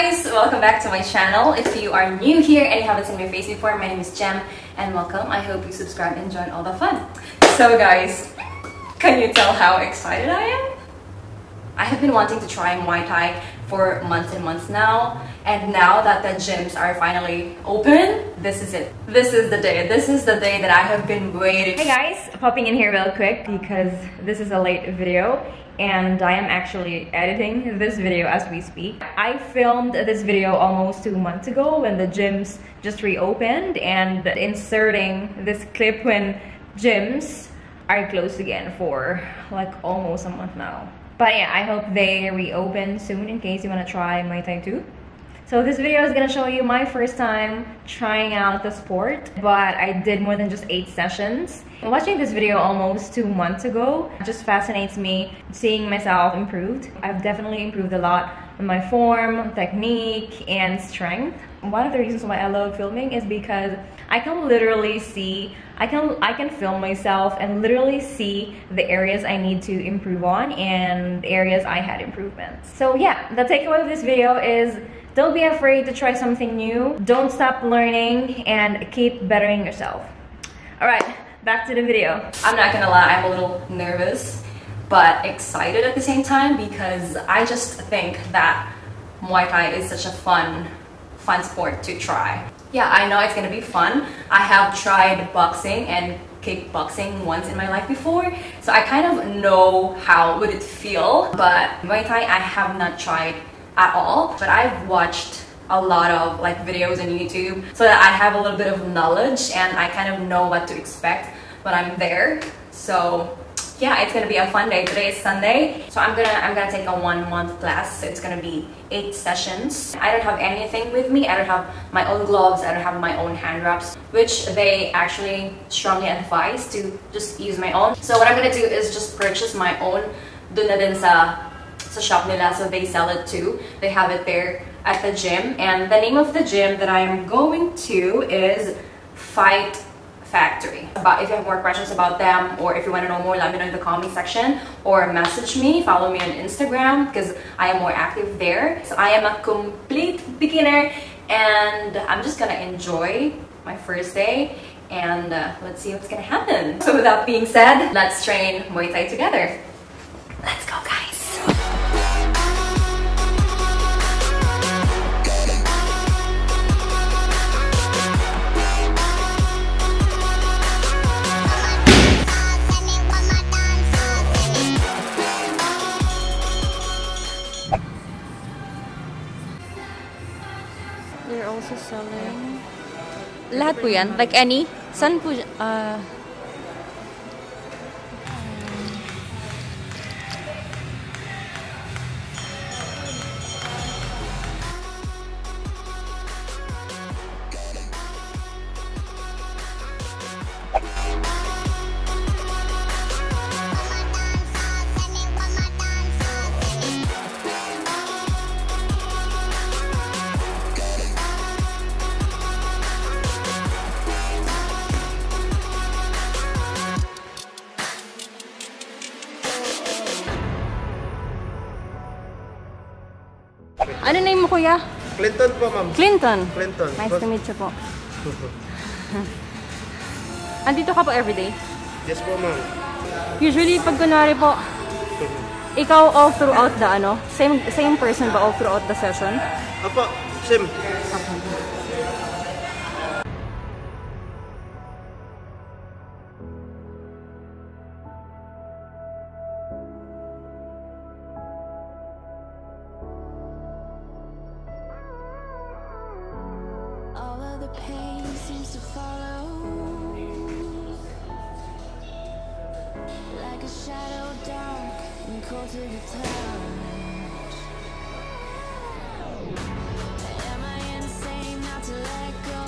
guys! Welcome back to my channel. If you are new here and you haven't seen my face before, my name is Jem and welcome. I hope you subscribe and join all the fun. So guys, can you tell how excited I am? I have been wanting to try Muay Thai for months and months now, and now that the gyms are finally open, this is it. This is the day. This is the day that I have been waiting. Hey guys, popping in here real quick because this is a late video and I am actually editing this video as we speak. I filmed this video almost 2 months ago when the gyms just reopened, and inserting this clip when gyms are closed again for like almost a month now. But yeah, I hope they reopen soon in case you want to try Muay Thai too. So this video is going to show you my first time trying out the sport, but I did more than just 8 sessions. Watching this video almost 2 months ago just fascinates me, seeing myself improved. I've definitely improved a lot in my form, technique, and strength. One of the reasons why I love filming is because I can literally see, I can film myself and literally see the areas I need to improve on and areas I had improvements. So yeah, the takeaway of this video is don't be afraid to try something new. Don't stop learning and keep bettering yourself. Alright, back to the video. I'm not gonna lie, I'm a little nervous but excited at the same time because I just think that Muay Thai is such a fun sport to try. Yeah, I know it's gonna be fun. I have tried boxing and kickboxing once in my life before, so I kind of know how would it feel, but Muay Thai I have not tried at all. But I've watched a lot of like videos on YouTube so that I have a little bit of knowledge and I kind of know what to expect when I'm there. So yeah, it's gonna be a fun day. Today is Sunday, so I'm gonna take a 1-month class. So it's gonna be 8 sessions. I don't have anything with me. I don't have my own gloves. I don't have my own hand wraps, which they actually strongly advise to just use my own. So what I'm gonna do is just purchase my own. Dun na din sa shop nila, so they sell it too. They have it there at the gym, and the name of the gym that I am going to is Fight Factory. But if you have more questions about them, or if you want to know more, let me know in the comment section or message me, follow me on Instagram because I am more active there. So I am a complete beginner and I'm just gonna enjoy my first day and let's see what's gonna happen. So with that being said, let's train Muay Thai together. Let's go guys! They're also selling. Lahat po yan? Like any? Saan po? Ano name mo, kuya? Clinton po, ma'am. Clinton? Clinton. Nice to meet you po. Andito ka po everyday? Yes po, ma'am. Usually, pag kunwari po, ikaw all throughout the ano? Same person ba all throughout the session? Apo, same. The pain seems to follow like a shadow, dark and cold to the touch. Am I insane not to let go?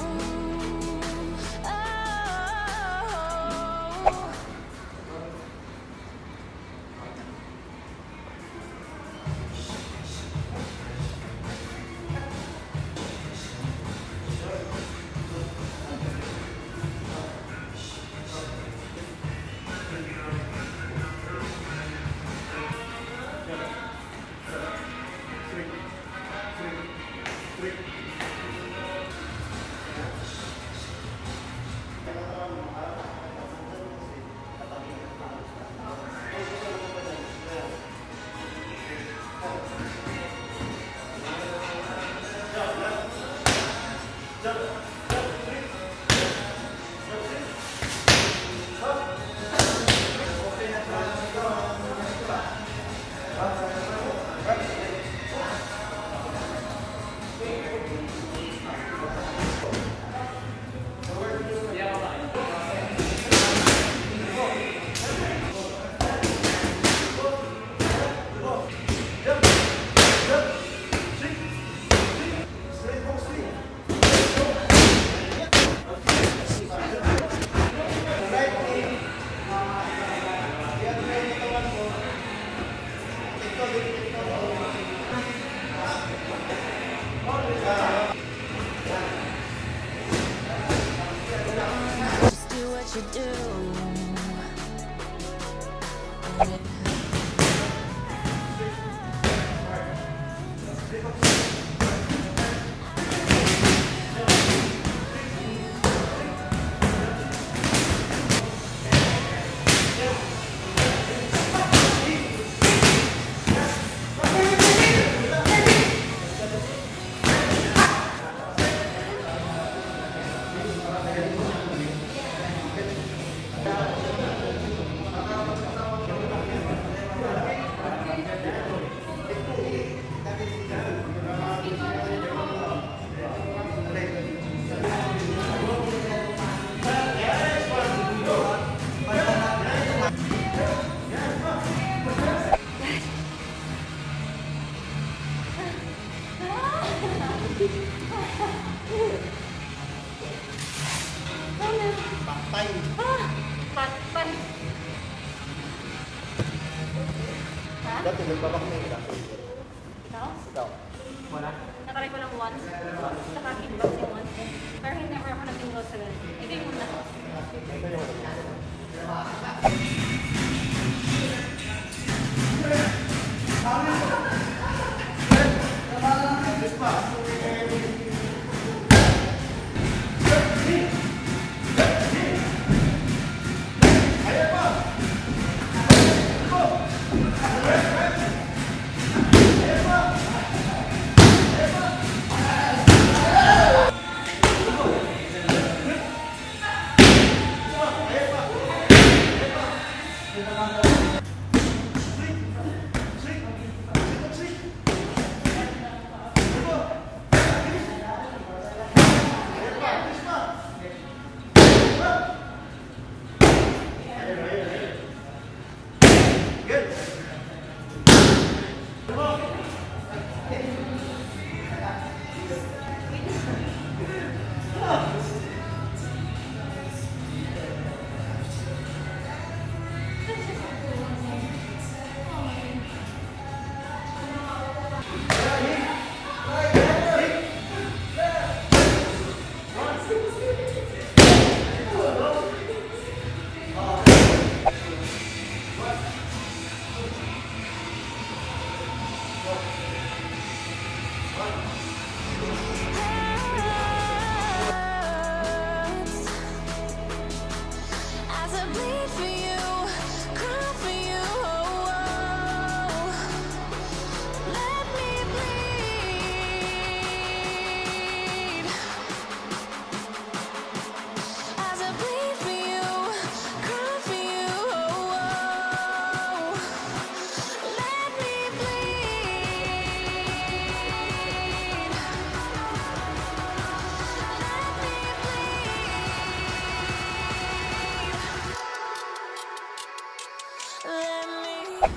should do. Patay. Patay. Ha? Dati nagpapakmay ka. Ikaw? Ikaw. Wala. Nakaray ko lang once. Naka-kickboxing once. Pero hindi never ako nag-tingle sa ganun. Ito yung muna. Ito yung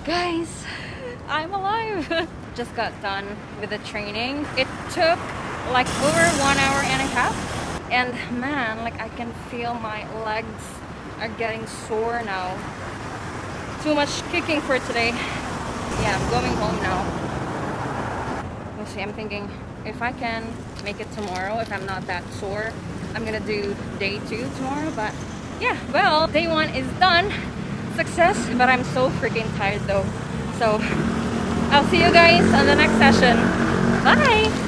Guys, I'm alive. Just got done with the training. It took like over 1 hour and a half. And man, like I can feel my legs are getting sore now. Too much kicking for today. Yeah, I'm going home now. We'll see, I'm thinking if I can make it tomorrow, if I'm not that sore, I'm gonna do day 2 tomorrow. But yeah, well, day 1 is done. Success, but I'm so freaking tired though. So I'll see you guys on the next session. Bye!